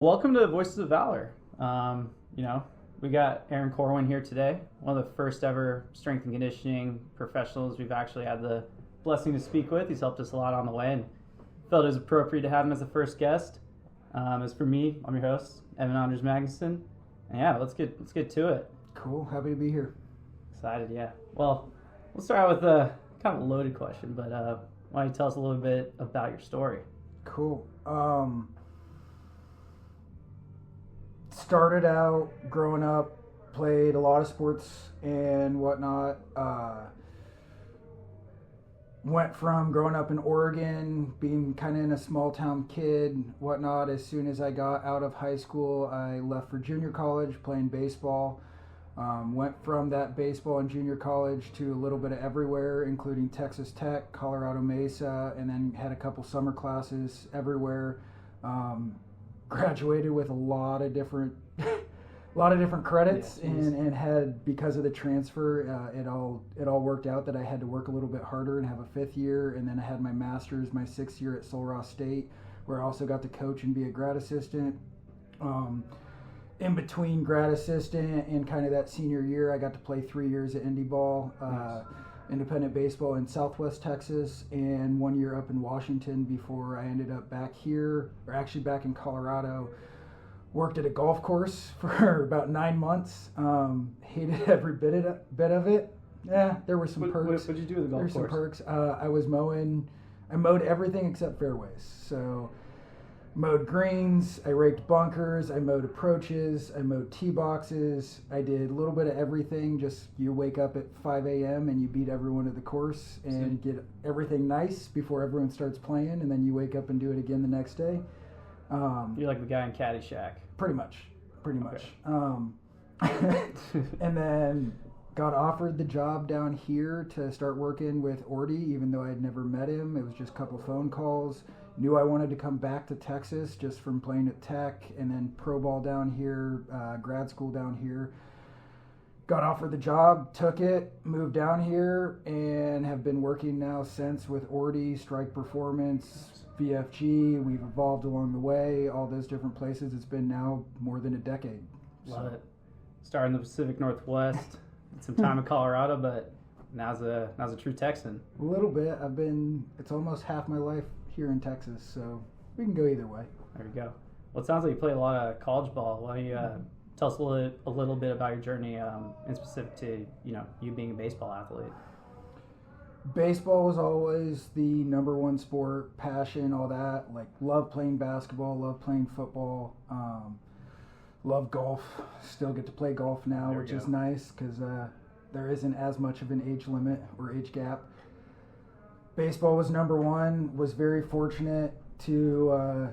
Welcome to Voices of Valor. We got Aaron Corwin here today, one of the first ever strength and conditioning professionals we've actually had the blessing to speak with. He's helped us a lot on the way and felt it was appropriate to have him as the first guest. As for me, I'm your host, Evan Anders Magnuson. And yeah, let's get to it. Cool. Happy to be here. Excited, yeah. Well, we'll start out with a kind of a loaded question, but why don't you tell us a little bit about your story? Cool. Started out growing up, played a lot of sports and whatnot. Went from growing up in Oregon, being kind of in a small town kid, whatnot. As soon as I got out of high school, I left for junior college playing baseball. Went from that baseball and junior college to a little bit of everywhere, including Texas Tech, Colorado Mesa, and then had a couple summer classes everywhere. Graduated with a lot of different credits, and had, because of the transfer, it all worked out that I had to work a little bit harder and have a fifth year, and then I had my master's my sixth year at Sul Ross State, where I also got to coach and be a grad assistant. In between grad assistant and kind of that senior year, I got to play 3 years at Indy Ball, independent baseball in Southwest Texas, and 1 year up in Washington before I ended up back here, or actually back in Colorado. Worked at a golf course for about 9 months. Hated every bit of it. Yeah, there were some perks. What did you do with the golf course? There were some perks. I mowed everything except fairways. So mowed greens, I raked bunkers, I mowed approaches, I mowed tee boxes. I did a little bit of everything. Just you wake up at 5 a.m. and you beat everyone at the course and get everything nice before everyone starts playing, and then you wake up and do it again the next day. You're like the guy in Caddyshack. Pretty much. Okay. And then got offered the job down here to start working with Orty, even though I had never met him. It was just a couple phone calls. Knew I wanted to come back to Texas just from playing at Tech, and then pro ball down here, grad school down here. Got offered the job, took it, moved down here, and have been working now since with Orty, Strike Performance, VFG. We've evolved along the way, all those different places. It's been now more than a decade. Love it. Started in the Pacific Northwest, did some time in Colorado, but now's a true Texan. A little bit. It's almost half my life here in Texas, so we can go either way. There you go. Well, it sounds like you play a lot of college ball. Why don't you tell us a little bit about your journey, in specific to you being a baseball athlete? Baseball was always the number one sport, passion, all that. Like, love playing basketball, love playing football, love golf. Still get to play golf now, which is nice because there isn't as much of an age limit or age gap. Baseball was number one. Was very fortunate to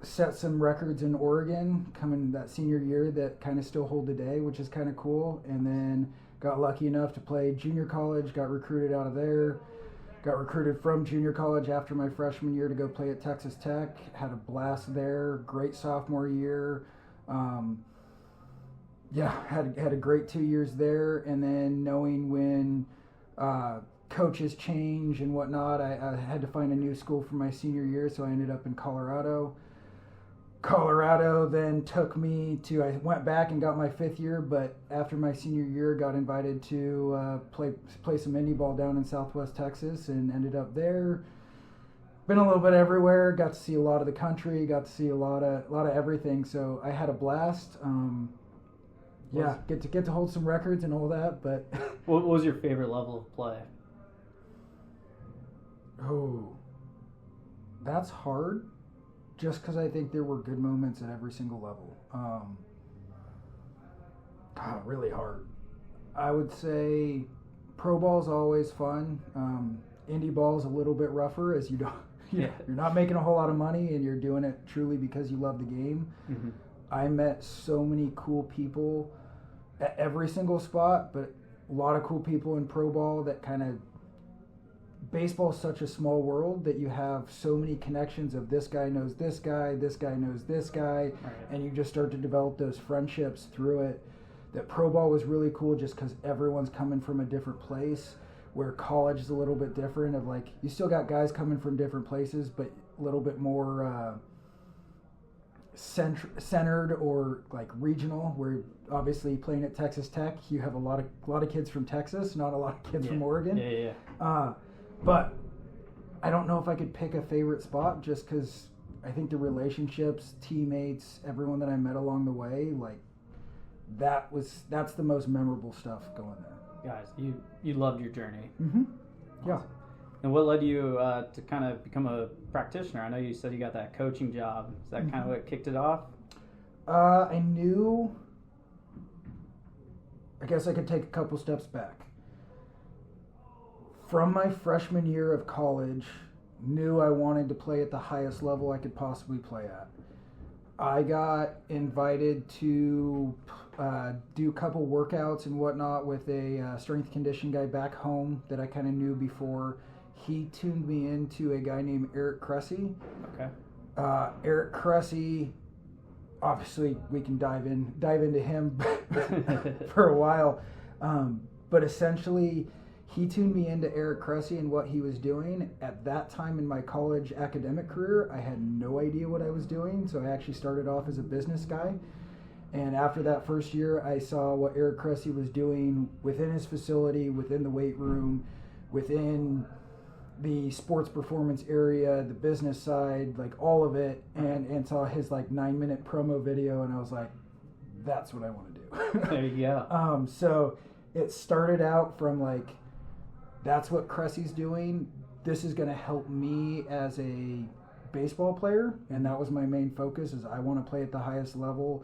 set some records in Oregon coming that senior year that kind of still hold today, which is kind of cool. And then got lucky enough to play junior college, got recruited out of there, got recruited from junior college after my freshman year to go play at Texas Tech, had a blast there, great sophomore year. Had a great 2 years there, and then knowing when coaches change and whatnot, I had to find a new school for my senior year, so I ended up in Colorado. Colorado then took me to, I went back and got my fifth year, but after my senior year got invited to play some indie ball down in Southwest Texas, and ended up there. Been a little bit everywhere, got to see a lot of the country, got to see a lot of everything, so I had a blast. Get to hold some records and all that, but What was your favorite level of play? Oh, that's hard. Just because I think there were good moments at every single level. Really hard. I would say pro ball's always fun. Indie ball's a little bit rougher, as you're not making a whole lot of money and you're doing it truly because you love the game. Mm-hmm. I met so many cool people at every single spot, but a lot of cool people in pro ball that kind of, baseball is such a small world that you have so many connections of this guy knows this guy knows this guy, right. And you just start to develop those friendships through it. That pro ball was really cool just because everyone's coming from a different place, where college is a little bit different, of like, you still got guys coming from different places, but a little bit more centered or like regional. Where obviously playing at Texas Tech, you have a lot of kids from Texas, not a lot of kids from Oregon. But I don't know if I could pick a favorite spot just because I think the relationships, teammates, everyone that I met along the way, like that's the most memorable stuff going there. Guys, you loved your journey. Mm-hmm. Yeah. Awesome. And what led you to kind of become a practitioner? I know you said you got that coaching job. Is that kind of what kicked it off? I knew. I guess I could take a couple steps back. From my freshman year of college, knew I wanted to play at the highest level I could possibly play at. I got invited to do a couple workouts and whatnot with a strength conditioning guy back home that I kind of knew before. He tuned me into a guy named Eric Cressy. Okay. Eric Cressy, obviously we can dive into him for a while, but essentially he tuned me into Eric Cressy and what he was doing. At that time in my college academic career, I had no idea what I was doing, so I actually started off as a business guy. And after that first year, I saw what Eric Cressy was doing within his facility, within the weight room, within the sports performance area, the business side, like all of it, and saw his like 9-minute promo video, and I was like, that's what I want to do. There you go. So it started out from like, that's what Cressy's doing. This is going to help me as a baseball player, and that was my main focus. Is I want to play at the highest level.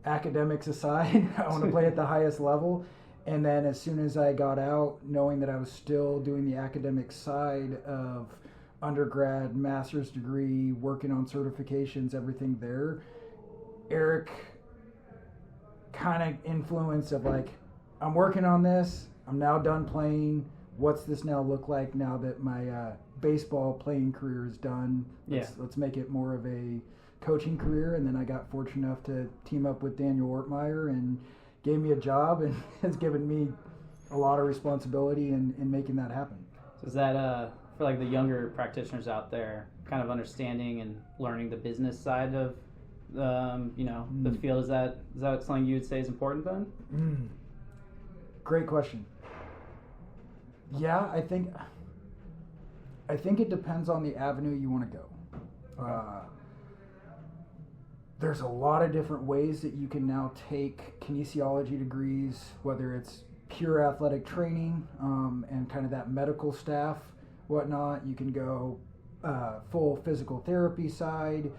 Academics aside, I want to play at the highest level. And then as soon as I got out, knowing that I was still doing the academic side of undergrad, master's degree, working on certifications, everything there, Eric kind of influence of like, I'm working on this. I'm now done playing. What's this now look like now that my baseball playing career is done? Let's make it more of a coaching career. And then I got fortunate enough to team up with Daniel Ortmeyer and gave me a job and has given me a lot of responsibility in making that happen. So is that for like the younger practitioners out there, kind of understanding and learning the business side of the field? Is that something you would say is important then? Great question. Yeah, I think it depends on the avenue you want to go. Okay. There's a lot of different ways that you can now take kinesiology degrees, whether it's pure athletic training and kind of that medical staff, whatnot. You can go full physical therapy side.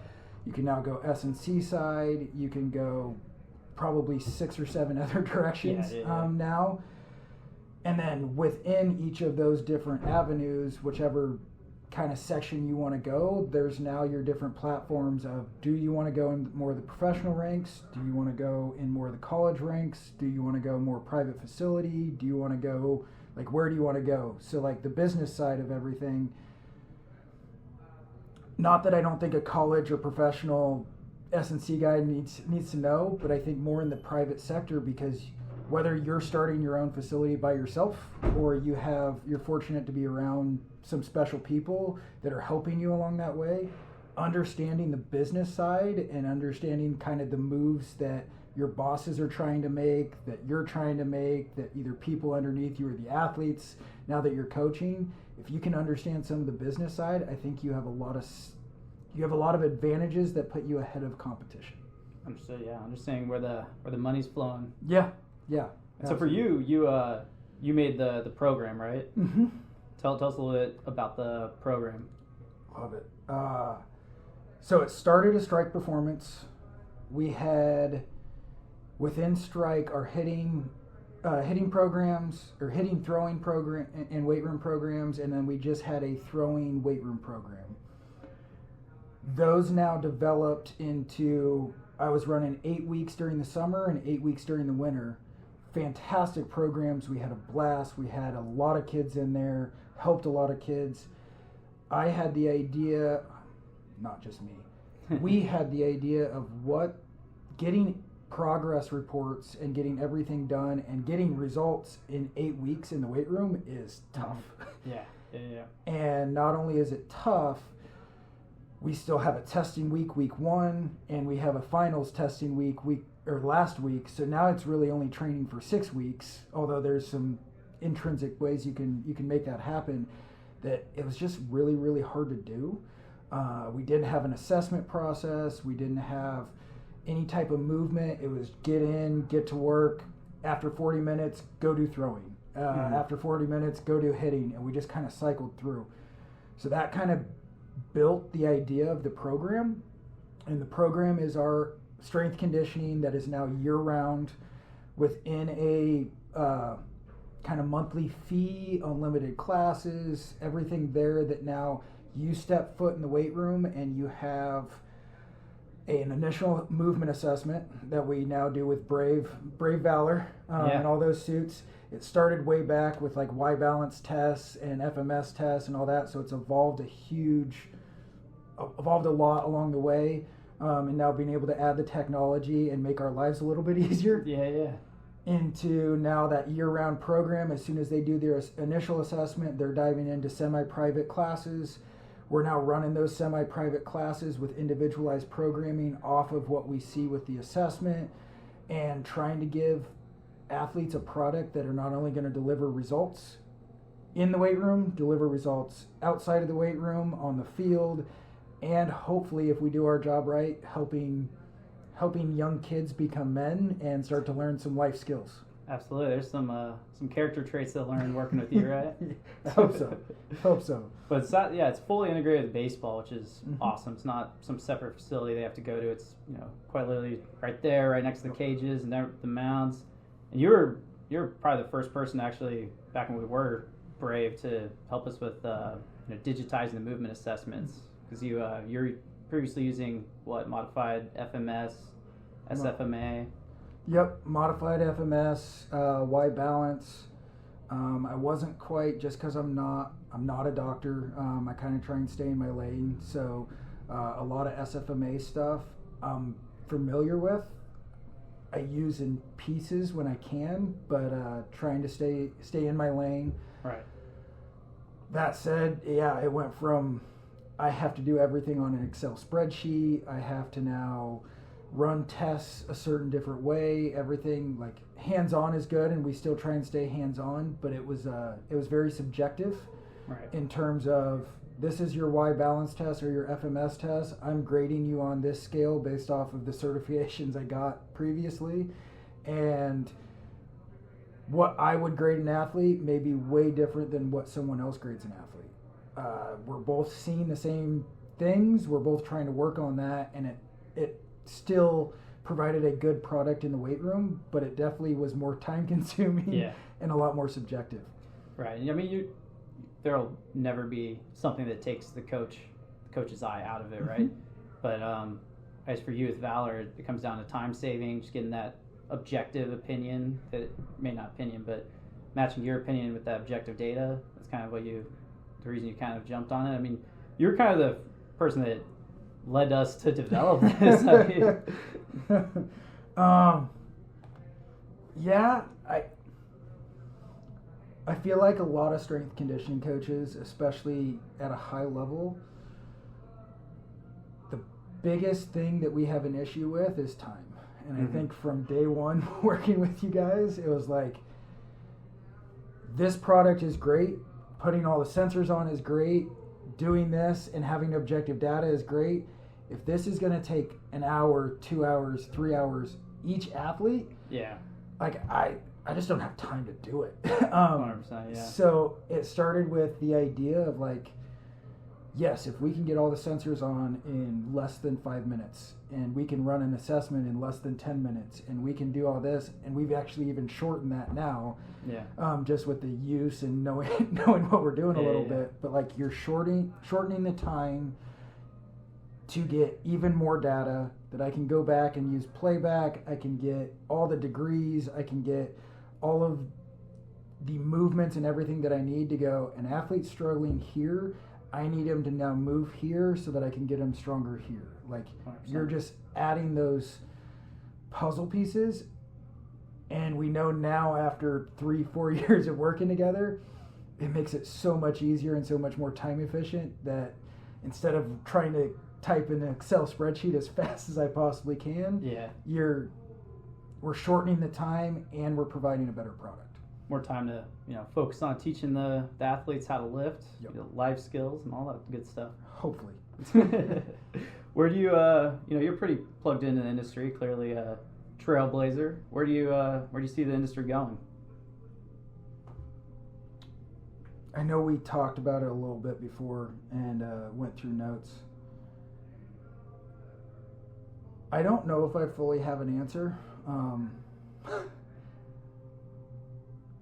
You can now go S&C side. You can go probably 6 or 7 other directions now. And then within each of those different avenues, whichever kind of section you want to go, there's now your different platforms of, do you want to go in more of the professional ranks? Do you want to go in more of the college ranks? Do you want to go more private facility? Do you want to go, like, where do you want to go? So like the business side of everything, not that I don't think a college or professional S&C guy needs to know, but I think more in the private sector, because whether you're starting your own facility by yourself or you're fortunate to be around some special people that are helping you along that way, understanding the business side and understanding kind of the moves that your bosses are trying to make, that you're trying to make, that either people underneath you or the athletes, now that you're coaching, if you can understand some of the business side, I think you have a lot of advantages that put you ahead of competition. Understood. Yeah, understanding where the money's flowing. Yeah. So for you made the program, right? Mm-hmm. Tell us a little bit about the program. Love it. So it started as Strike Performance. We had within Strike our hitting programs, or hitting throwing program and weight room programs, and then we just had a throwing weight room program. Those now developed into, I was running 8 weeks during the summer and 8 weeks during the winter. Fantastic programs. We had a blast. We had a lot of kids in there, helped a lot of kids. I had the idea, not just me, we had the idea of what getting progress reports and getting everything done and getting results in 8 weeks in the weight room is tough. Yeah. And not only is it tough, we still have a testing week 1, and we have a finals testing week or last week. So now it's really only training for 6 weeks, although there's some intrinsic ways you can make that happen. That it was just really, really hard to do. We didn't have an assessment process. We didn't have any type of movement. It was get in, get to work. After 40 minutes, go do throwing. After 40 minutes, go do hitting. And we just kind of cycled through. So that kind of built the idea of the program. And the program is our strength conditioning that is now year-round within a kind of monthly fee, unlimited classes, everything there that now you step foot in the weight room and you have an initial movement assessment that we now do with Brave Valor and all those suits. It started way back with like Y balance tests and FMS tests and all that, so it's evolved a lot along the way, and now being able to add the technology and make our lives a little bit easier. Into now that year-round program. As soon as they do their initial assessment, they're diving into semi-private classes. We're now running those semi-private classes with individualized programming off of what we see with the assessment, and trying to give athletes a product that are not only going to deliver results in the weight room, deliver results outside of the weight room, on the field, and hopefully, if we do our job right, helping young kids become men and start to learn some life skills. Absolutely. There's some character traits they'll learn working with you, right? Hope so. But it's not, it's fully integrated with baseball, which is awesome. It's not some separate facility they have to go to. It's quite literally right there, right next to the cages and the mounds. And you're probably the first person actually, back when we were Brave, to help us with digitizing the movement assessments, because you're previously using modified FMS, SFMA. Yep, modified FMS, Y balance. I wasn't quite, just because I'm not a doctor. I kind of try and stay in my lane. So a lot of SFMA stuff I'm familiar with. I use in pieces when I can, but trying to stay in my lane. Right. That said, it went from I have to do everything on an Excel spreadsheet. I have to now run tests a certain different way. Everything like hands-on is good, and we still try and stay hands-on, but it was very subjective. Right. In terms of, this is your Y balance test or your FMS test. I'm grading you on this scale based off of the certifications I got previously, and what I would grade an athlete may be way different than what someone else grades an athlete. We're both seeing the same things. We're both trying to work on that, and it still provided a good product in the weight room, but it definitely was more time consuming and a lot more subjective. Right. I mean, there'll never be something that takes the coach's eye out of it, right? But as for you with Valor, it comes down to time saving, just getting that objective opinion, that may not opinion, but matching your opinion with that objective data. That's kind of the reason you kind of jumped on it. I mean, you're kind of the person that led us to develop this. I feel like a lot of strength conditioning coaches, especially at a high level, the biggest thing that we have an issue with is time. And I think from day one working with you guys, it was like, this product is great, putting all the sensors on is great, doing this and having objective data is great. If this is going to take an hour, 2 hours, 3 hours each athlete, like I just don't have time to do it. 100%, So it started with the idea of like, yes, if we can get all the sensors on in less than 5 minutes, and we can run an assessment in less than 10 minutes, and we can do all this, and we've actually even shortened that now, just with the use and knowing what we're doing a little bit. But like, you're shortening the time to get even more data that I can go back and use playback. I can get all the degrees. I can get all of the movements and everything that I need to go, an athlete's struggling here, I need him to now move here so that I can get him stronger here. Like, 100%. You're just adding those puzzle pieces, and we know now after 3-4 years of working together, it makes it so much easier and so much more time efficient that instead of trying to type in an Excel spreadsheet as fast as I possibly can. Yeah. We're shortening the time and we're providing a better product. More time to focus on teaching the athletes how to lift, Yep. life skills, and all that good stuff. Hopefully. Where do you you're pretty plugged into the industry, clearly a trailblazer. Where do you see the industry going? I know we talked about it a little bit before and went through notes. I don't know if I fully have an answer.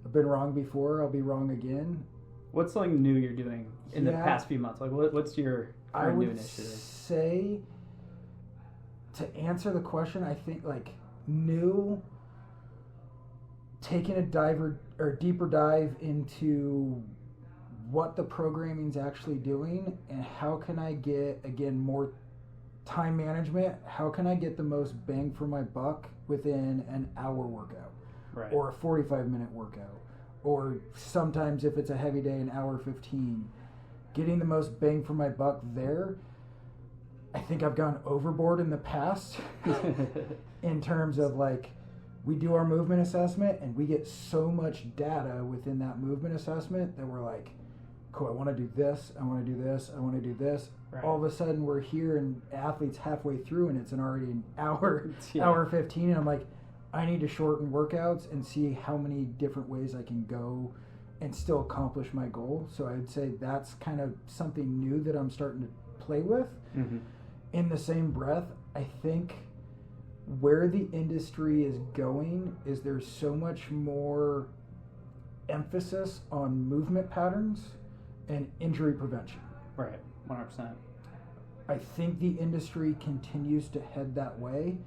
I've been wrong before. I'll be wrong again. What's something new you're doing in the past few months? Like, what's your new initiative? Say, to answer the question, I think like new, taking a deeper dive into what the programming's actually doing and how can I get, again, more time management. How can I get the most bang for my buck within an hour workout, right, or a 45-minute workout, or sometimes if it's a heavy day, an hour 15. Getting the most bang for my buck there. I think I've gone overboard in the past in terms of like, we do our movement assessment and we get so much data within that movement assessment that we're like, cool, I want to do this, I want to do this, I want to do this. Right. All of a sudden we're here and athletes halfway through and it's already an hour, Yeah. hour 15, and I'm like, I need to shorten workouts and see how many different ways I can go and still accomplish my goal. So I'd say that's kind of something new that I'm starting to play with. Mm-hmm. In the same breath, I think where the industry is going is there's so much more emphasis on movement patterns and injury prevention. Right, 100%. I think the industry continues to head that way.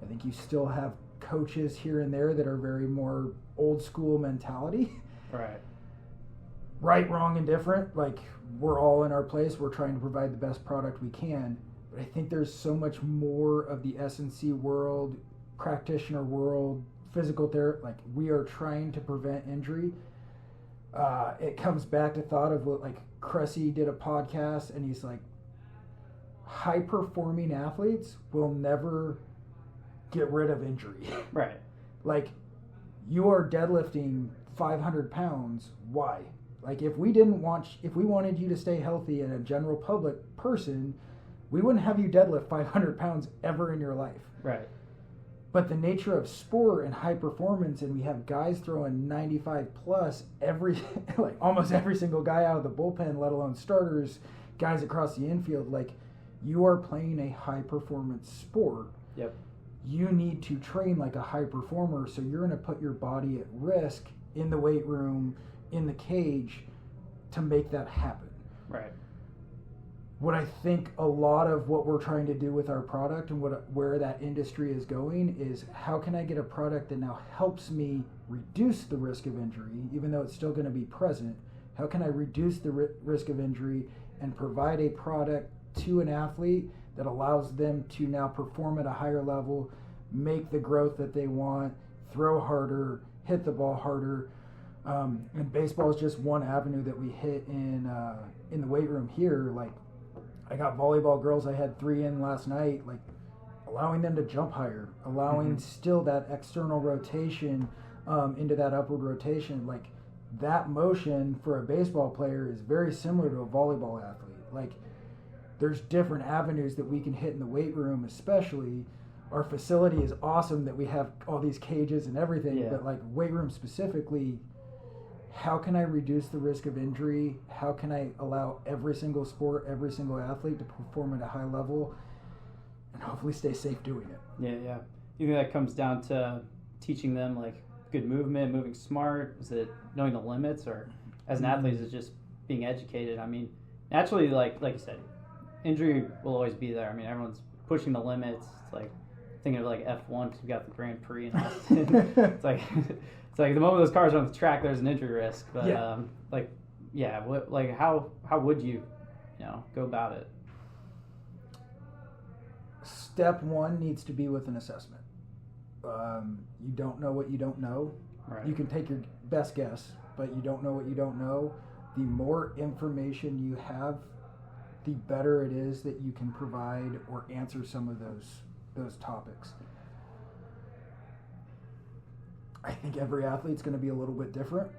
I think you still have coaches here and there that are very more old school mentality. Right. Right, wrong, and different. Like, we're all in our place. We're trying to provide the best product we can. But I think there's so much more of the S&C world, practitioner world, physical therapy. Like, we are trying to prevent injury. It comes back to thought of what, like, Cressy did a podcast, and he's like, high-performing athletes will never get rid of injury. Right. Like, you are deadlifting 500 pounds. Why? Like, if we wanted you to stay healthy and a general public person, we wouldn't have you deadlift 500 pounds ever in your life. Right. But the nature of sport and high performance, and we have guys throwing 95 plus like almost every single guy out of the bullpen, let alone starters, guys across the infield. Like, you are playing a high performance sport. Yep. You need to train like a high performer, so you're going to put your body at risk in the weight room, in the cage, to make that happen. Right. What I think a lot of what we're trying to do with our product and where that industry is going is, how can I get a product that now helps me reduce the risk of injury, even though it's still going to be present? How can I reduce the risk of injury and provide a product to an athlete that allows them to now perform at a higher level, make the growth that they want, throw harder, hit the ball harder. And baseball is just one avenue that we hit in the weight room here. Like, I got volleyball girls, I had 3 in last night, like allowing them to jump higher, allowing still that external rotation into that upward rotation. Like, that motion for a baseball player is very similar to a volleyball athlete. Like, there's different avenues that we can hit in the weight room, especially. Our facility is awesome that we have all these cages and everything, but like weight room specifically, how can I reduce the risk of injury? How can I allow every single sport, every single athlete to perform at a high level and hopefully stay safe doing it? Yeah. You think that comes down to teaching them like good movement, moving smart? Is it knowing the limits, or as an athlete, is it just being educated? I mean, naturally, like you said, injury will always be there. I mean, everyone's pushing the limits. It's like thinking of like F1 because we got the Grand Prix in Austin. it's like the moment those cars are on the track, there's an injury risk. But how would you go about it? Step one needs to be with an assessment. You don't know what you don't know. Right. You can take your best guess, but you don't know what you don't know. The more information you have the better it is that you can provide or answer some of those topics. I think every athlete's going to be a little bit different.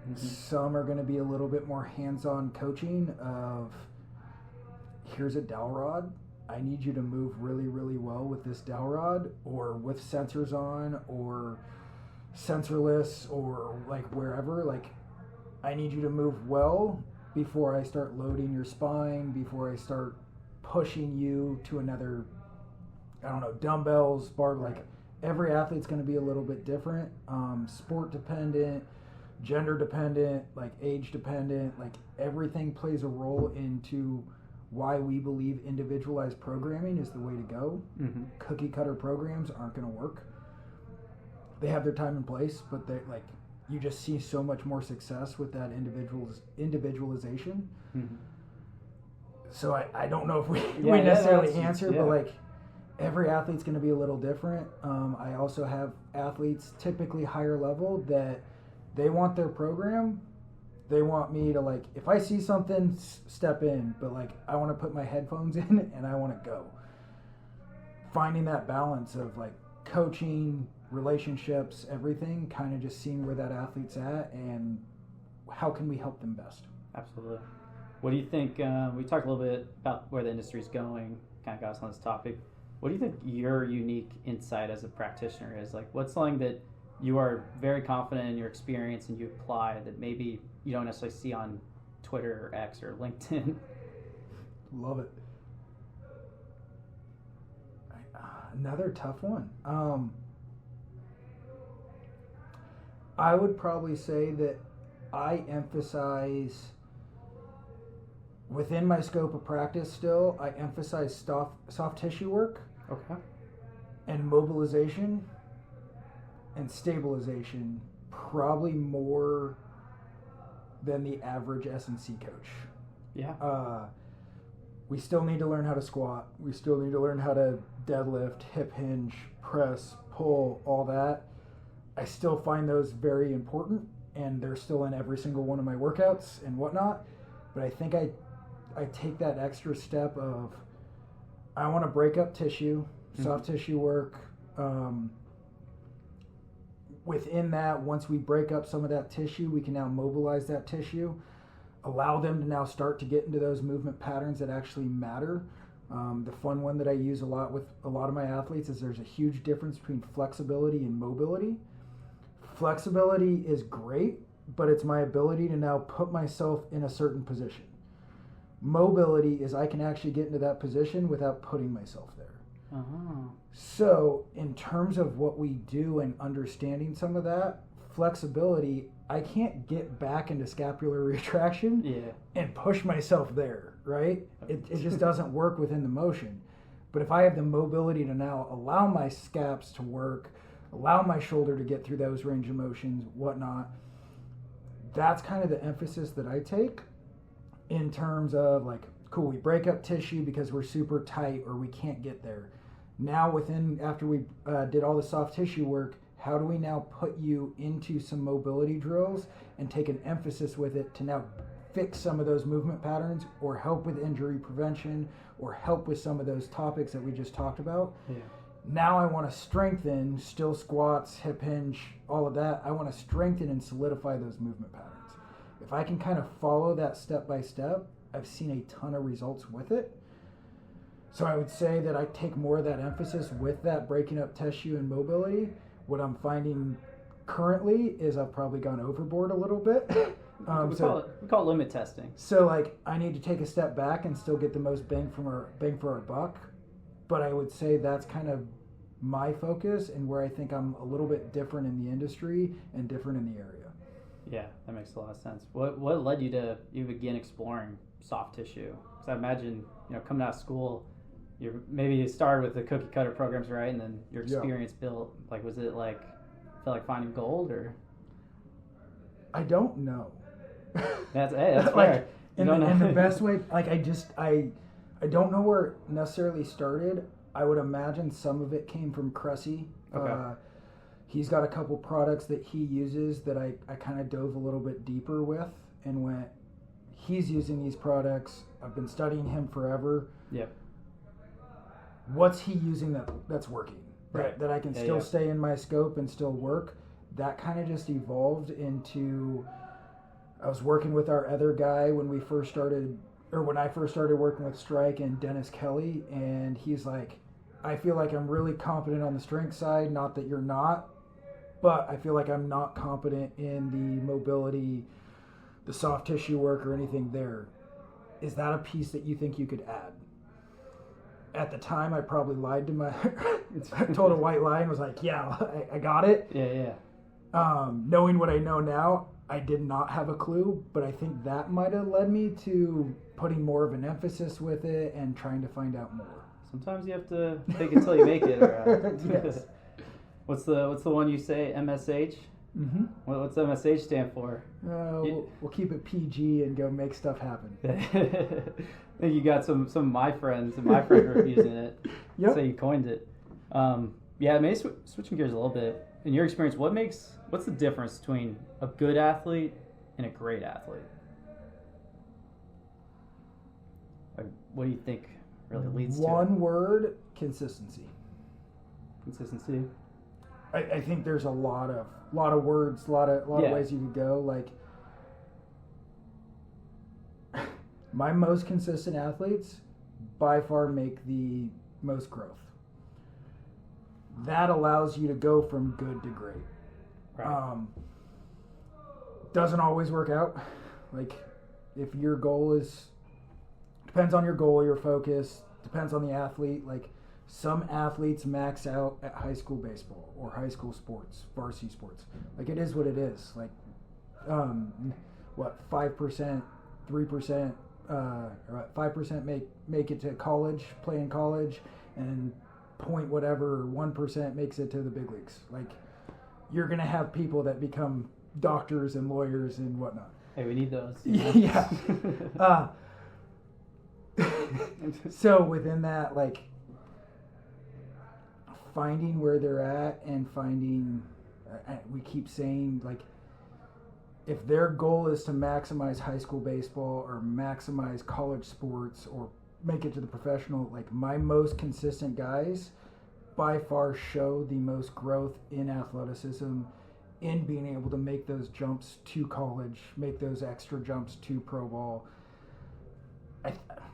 Mm-hmm. Some are going to be a little bit more hands-on coaching of, here's a dowel rod. I need you to move really, really well with this dowel rod, or with sensors on, or sensorless, or like wherever. Like, I need you to move well before I start loading your spine, before I start pushing you to another, I don't know, dumbbells, bar. Like, every athlete's going to be a little bit different, sport dependent, gender dependent, like age dependent. Like, everything plays a role into why we believe individualized programming is the way to go. Mm-hmm. Cookie cutter programs aren't going to work. They have their time and place, but they, like, you just see so much more success with that individualization. Mm-hmm. So I don't know if we necessarily answer, but like, every athlete's going to be a little different. I also have athletes typically higher level that they want their program. They want me to, like, if I see something, step in, but like, I want to put my headphones in and I want to go. Finding that balance of like coaching, relationships, everything, kind of just seeing where that athlete's at and how can we help them best. Absolutely. What do you think, we talked a little bit about where the industry's going, kind of got us on this topic. What do you think your unique insight as a practitioner is? Like, what's something that you are very confident in your experience and you apply that maybe you don't necessarily see on Twitter or X or LinkedIn? Love it. Another tough one. I would probably say that I emphasize, within my scope of practice still, I emphasize soft tissue work. Okay. And mobilization and stabilization probably more than the average S&C coach. Yeah. We still need to learn how to squat. We still need to learn how to deadlift, hip hinge, press, pull, all that. I still find those very important, and they're still in every single one of my workouts and whatnot. But I think I take that extra step of, I want to break up tissue, soft tissue work. Within that, once we break up some of that tissue, we can now mobilize that tissue, allow them to now start to get into those movement patterns that actually matter. The fun one that I use a lot with a lot of my athletes is there's a huge difference between flexibility and mobility. Flexibility is great, but it's my ability to now put myself in a certain position. Mobility is I can actually get into that position without putting myself there. Uh-huh. So in terms of what we do and understanding some of that, flexibility, I can't get back into scapular retraction and push myself there, right? It just doesn't work within the motion. But if I have the mobility to now allow my scaps to work, allow my shoulder to get through those range of motions, whatnot, that's kind of the emphasis that I take in terms of like, cool, we break up tissue because we're super tight or we can't get there. Now after we did all the soft tissue work, how do we now put you into some mobility drills and take an emphasis with it to now fix some of those movement patterns or help with injury prevention or help with some of those topics that we just talked about? Yeah. Now I want to strengthen, still squats, hip hinge, all of that. I want to strengthen and solidify those movement patterns. If I can kind of follow that step by step, I've seen a ton of results with it. So I would say that I take more of that emphasis with that breaking up tissue and mobility. What I'm finding currently is I've probably gone overboard a little bit. We call it limit testing. So like, I need to take a step back and still get the most bang for our buck. But I would say that's kind of my focus and where I think I'm a little bit different in the industry and different in the area. Yeah, that makes a lot of sense. What led you to you begin exploring soft tissue? Because I imagine, coming out of school, you started with the cookie cutter programs, right? And then your experience built, like, was it like, felt like finding gold, or? I don't know. That's fair. Like, in the best way, like, I don't know where it necessarily started. I would imagine some of it came from Cressy. Okay. He's got a couple products that he uses that I kind of dove a little bit deeper with and went, he's using these products. I've been studying him forever. Yep. What's he using that's working? Right. That I can still stay in my scope and still work. That kind of just evolved into, I was working with our other guy when I first started working with Strike and Dennis Kelly, and he's like, I feel like I'm really competent on the strength side, not that you're not, but I feel like I'm not competent in the mobility, the soft tissue work or anything there. Is that a piece that you think you could add? At the time, I probably lied to my, told a white lie and was like, yeah, I got it. Yeah. Knowing what I know now, I did not have a clue, but I think that might have led me to putting more of an emphasis with it and trying to find out more. Sometimes you have to fake it till you make it. Or, Yes. What's the one you say? MSH. Mm-hmm. What's MSH stand for? We'll keep it PG and go make stuff happen. I think you got some of my friends and my friend group using it. Yep. So you coined it. Maybe switching gears a little bit. In your experience, what's the difference between a good athlete and a great athlete? Like, what do you think really leads to one word: consistency. Consistency. I think there's a lot of words, a lot of ways you could go. Like, my most consistent athletes by far make the most growth. That allows you to go from good to great. Right. Doesn't always work out. Like, if your goal depends on your goal, your focus, depends on the athlete. Like, some athletes max out at high school baseball or high school sports, varsity sports. Like, it is what it is. Like, 5%, 3%, 5% make it to college, play in college, and point whatever 1% makes it to the big leagues. Like, you're gonna have people that become doctors and lawyers and whatnot. Hey, we need those. Yeah. So within that, like, finding where they're at and finding, we keep saying, like, if their goal is to maximize high school baseball or maximize college sports or make it to the professional, like, my most consistent guys by far show the most growth in athleticism, in being able to make those jumps to college, make those extra jumps to pro ball.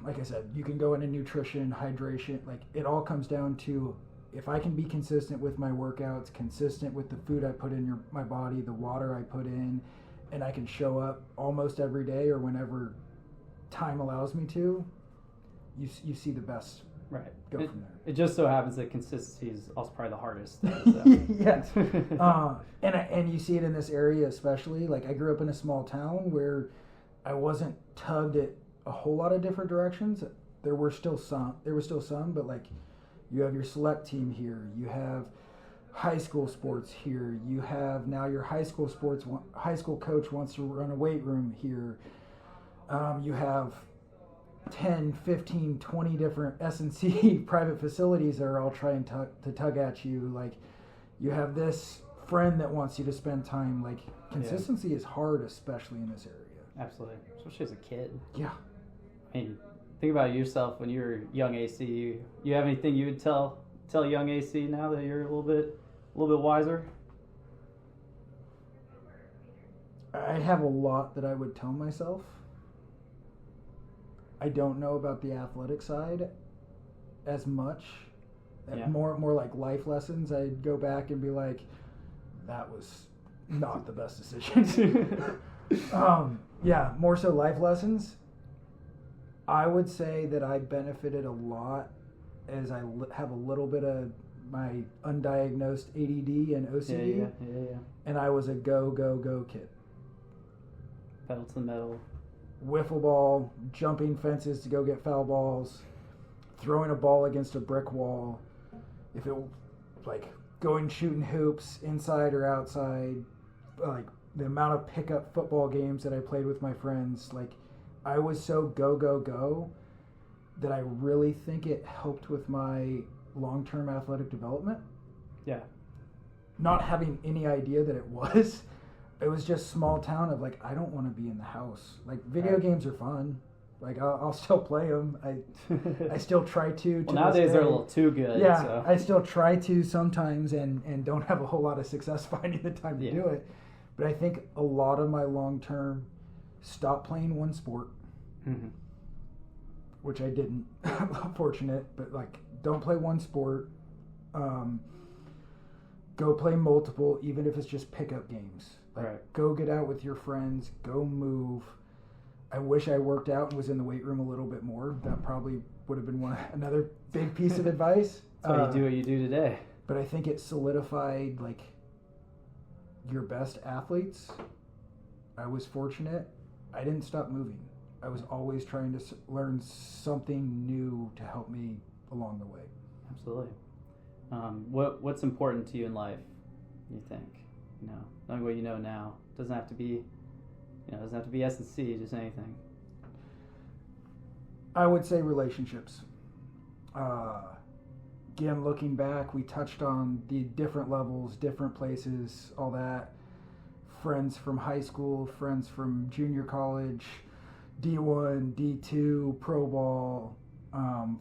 Like I said, you can go into nutrition, hydration, like, it all comes down to, if I can be consistent with my workouts, consistent with the food I put in my body, the water I put in, and I can show up almost every day or whenever time allows me to, you see the best. Right. Go from there. It just so happens that consistency is also probably the hardest thing. So. Yeah. And you see it in this area especially. Like, I grew up in a small town where I wasn't tugged at a whole lot of different directions. There were still some, but, like, you have your select team here. You have high school sports here. You have now your high school coach wants to run a weight room here. You have 10, 15, 20 different S&C private facilities that are all trying to tug at you. Like, you have this friend that wants you to spend time. Like, consistency is hard, especially in this area. Absolutely, especially as a kid. Yeah. I mean, think about yourself when you were young AC. You have anything you would tell young AC now that you're a little bit wiser? I have a lot that I would tell myself. I don't know about the athletic side as much. Yeah. More like life lessons. I'd go back and be like, that was not the best decision. More so life lessons. I would say that I benefited a lot as I have a little bit of my undiagnosed ADD and OCD. Yeah. And I was a go kid. Pedal to the metal. Wiffle ball, jumping fences to go get foul balls, throwing a ball against a brick wall. If it, like, going shooting hoops inside or outside, like, the amount of pickup football games that I played with my friends, like, I was so go that I really think it helped with my long-term athletic development. Yeah. Not having any idea that it was. it was just small town of like, I don't want to be in the house. Like video games are fun. Like I'll still play them. I still try to. Well, nowadays they're a little too good. Yeah, so. I still try to sometimes, and don't have a whole lot of success finding the time to do it. But I think a lot of my long term, stop playing one sport, which I didn't. Fortunate, but like don't play one sport. Go play multiple, even if it's just pickup games. Like, go get out with your friends. Go move. I wish I worked out and was in the weight room a little bit more. That probably would have been another big piece of advice. That's why you do what you do today. But I think it solidified like your best athletes. I was fortunate. I didn't stop moving. I was always trying to learn something new to help me along the way. Absolutely. What's important to you in life, you think? Knowing what you know now. Doesn't have to be S&C, just anything. I would say relationships. Again, looking back, we touched on the different levels, different places, all that. Friends from high school, friends from junior college, D1, D2, pro ball.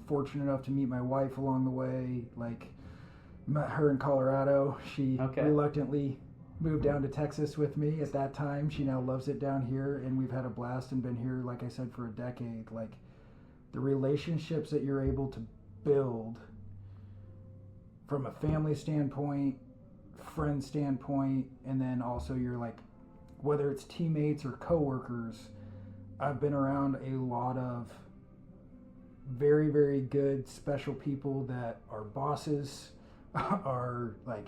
Fortunate enough to meet my wife along the way. Like, met her in Colorado. She reluctantly moved down to Texas with me at that time. She now loves it down here, and we've had a blast and been here, like I said, for a decade. Like, the relationships that you're able to build from a family standpoint, friend standpoint, and then also you're like, whether it's teammates or coworkers, I've been around a lot of very, very good, special people that are bosses, are like,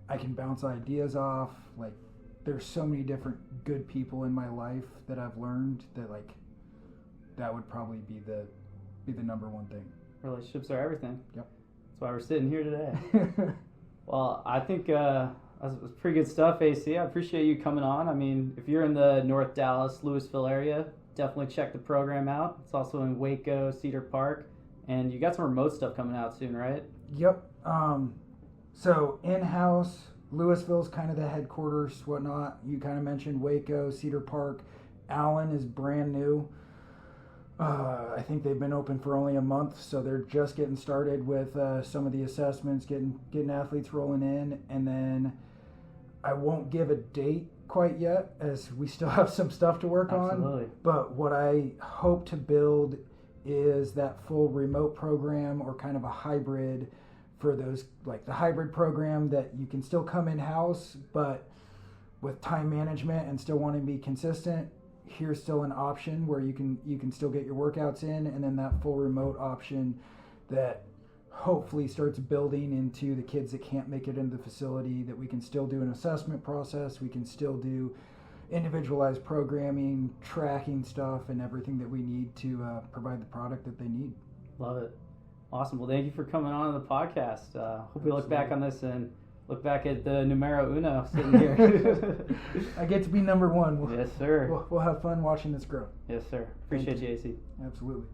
I can bounce ideas off. Like, there's so many different good people in my life that I've learned that like, that would probably be the number one thing. Relationships are everything. Yep. That's why we're sitting here today. Well, I think that was pretty good stuff, AC. I appreciate you coming on. I mean, if you're in the North Dallas, Louisville area, definitely check the program out. It's also in Waco, Cedar Park, and you got some remote stuff coming out soon, right? Yep. So in-house, Louisville's kind of the headquarters, whatnot. You kind of mentioned Waco, Cedar Park. Allen is brand new. I think they've been open for only a month, so they're just getting started with some of the assessments, getting athletes rolling in, and then I won't give a date quite yet, as we still have some stuff to work on. But what I hope to build is that full remote program, or kind of a hybrid for those, like the hybrid program that you can still come in-house, but with time management and still wanting to be consistent. Here's still an option where you can still get your workouts in, and then that full remote option that hopefully starts building into the kids that can't make it into the facility, that we can still do an assessment process, we can still do individualized programming, tracking stuff, and everything that we need to provide the product that they need. Love it. Awesome. Well, thank you for coming on the podcast. Hope we look back on this and look back at the numero uno sitting here. I get to be number one. Yes, sir. We'll have fun watching this grow. Yes, sir. Appreciate you, AC. Absolutely.